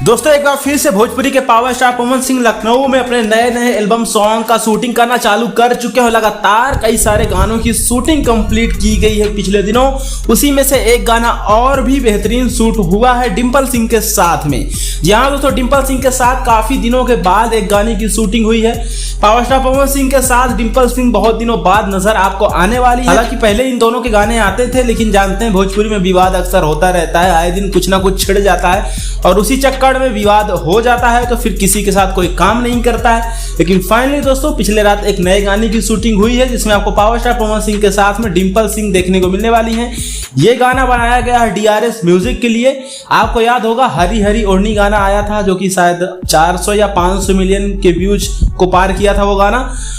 दोस्तों एक बार फिर से भोजपुरी के पावर स्टार पवन सिंह लखनऊ में अपने नए नए एल्बम सॉन्ग का शूटिंग करना चालू कर चुके हैं। लगातार कई सारे गानों की शूटिंग कंप्लीट की गई है पिछले दिनों। उसी में से एक गाना और भी बेहतरीन शूट हुआ है डिंपल सिंह के साथ में। जी हाँ दोस्तों, डिंपल सिंह के साथ काफी दिनों के बाद एक गाने की शूटिंग हुई है। पावर स्टार पवन सिंह के साथ डिंपल सिंह बहुत दिनों बाद नजर आपको आने वाली है। हालांकि पहले इन दोनों के गाने आते थे, लेकिन जानते हैं भोजपुरी में विवाद अक्सर होता रहता है, आए दिन कुछ ना कुछ छिड़ जाता है और उसी चक्कर में विवाद हो जाता है तो फिर किसी के साथ कोई काम नहीं करता है। लेकिन फाइनली दोस्तों पिछले रात एक नए गाने की शूटिंग हुई है जिसमें आपको पावर स्टार पवन सिंह के साथ में डिंपल सिंह देखने को मिलने वाली हैं। ये गाना बनाया गया है DRS म्यूजिक के लिए। आपको याद होगा हरी हरी ओढ़नी गाना आया था जो कि शायद 400 या 500 मिलियन के व्यूज को पार किया था वो गाना।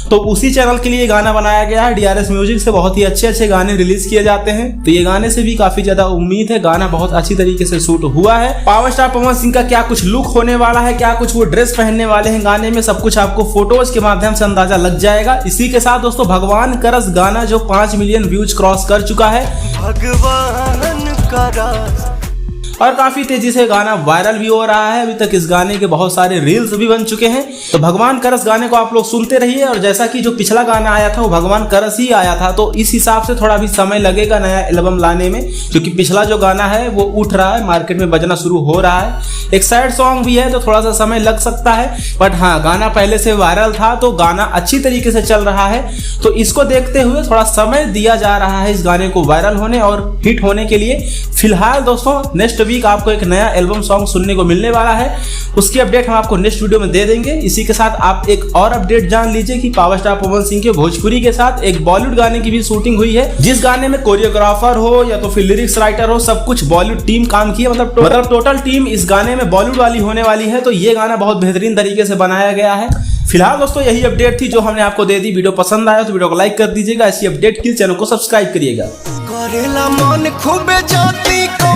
तो उसी चैनल के लिए गाना बनाया गया है। DRS म्यूजिक से बहुत ही अच्छे अच्छे गाने रिलीज किए जाते हैं, तो ये गाने से भी काफी ज्यादा उम्मीद है। गाना बहुत अच्छी तरीके से शूट हुआ है। पावर स्टार पवन सिंह का क्या कुछ लुक होने वाला है, क्या कुछ वो ड्रेस पहनने वाले हैं गाने में, सब कुछ आपको फोटोज के माध्यम से अंदाजा लग जाएगा। इसी के साथ दोस्तों भगवान करस गाना जो 5 मिलियन व्यूज क्रॉस कर चुका है, भगवान करस, और काफी तेजी से गाना वायरल भी हो रहा है। अभी तक इस गाने के बहुत सारे रील्स भी बन चुके हैं। तो भगवान करस गाने को आप लोग सुनते रहिए। और जैसा कि जो पिछला गाना आया था वो भगवान करस ही आया था, तो इस हिसाब से थोड़ा भी समय लगेगा नया एल्बम लाने में, क्योंकि पिछला जो गाना है वो उठ रहा है, मार्केट में बजना शुरू हो रहा है। एक सैड सॉन्ग भी है तो थोड़ा सा समय लग सकता है, बट हाँ गाना पहले से वायरल था तो गाना अच्छी तरीके से चल रहा है। तो इसको देखते हुए थोड़ा समय दिया जा रहा है इस गाने को वायरल होने और हिट होने के लिए। फिलहाल दोस्तों नेक्स्ट वीक आपको एक नया एल्बम सॉन्ग सुनने को मिलने वाला है, उसकी अपडेट हम आपको नेक्स्ट वीडियो में दे देंगे। इसी के साथ आप एक और अपडेट जान लीजिए कि पावर स्टार पवन सिंह के भोजपुरी के साथ एक बॉलीवुड गाने की भी शूटिंग हुई है, जिस गाने में कोरियोग्राफर हो या तो फिर लिरिक्स राइटर हो, सब कुछ बॉलीवुड टीम काम की है। मतलब टोटल टीम इस गाने में बॉलीवुड वाली होने वाली है। तो ये गाना बहुत बेहतरीन तरीके से बनाया गया है। फिलहाल दोस्तों यही अपडेट थी जो हमने आपको दे दी। वीडियो पसंद आया तो वीडियो को लाइक कर दीजिएगा। ऐसी अपडेट के लिए चैनल को सब्सक्राइब करिएगा। करेला मन खूबे जाती को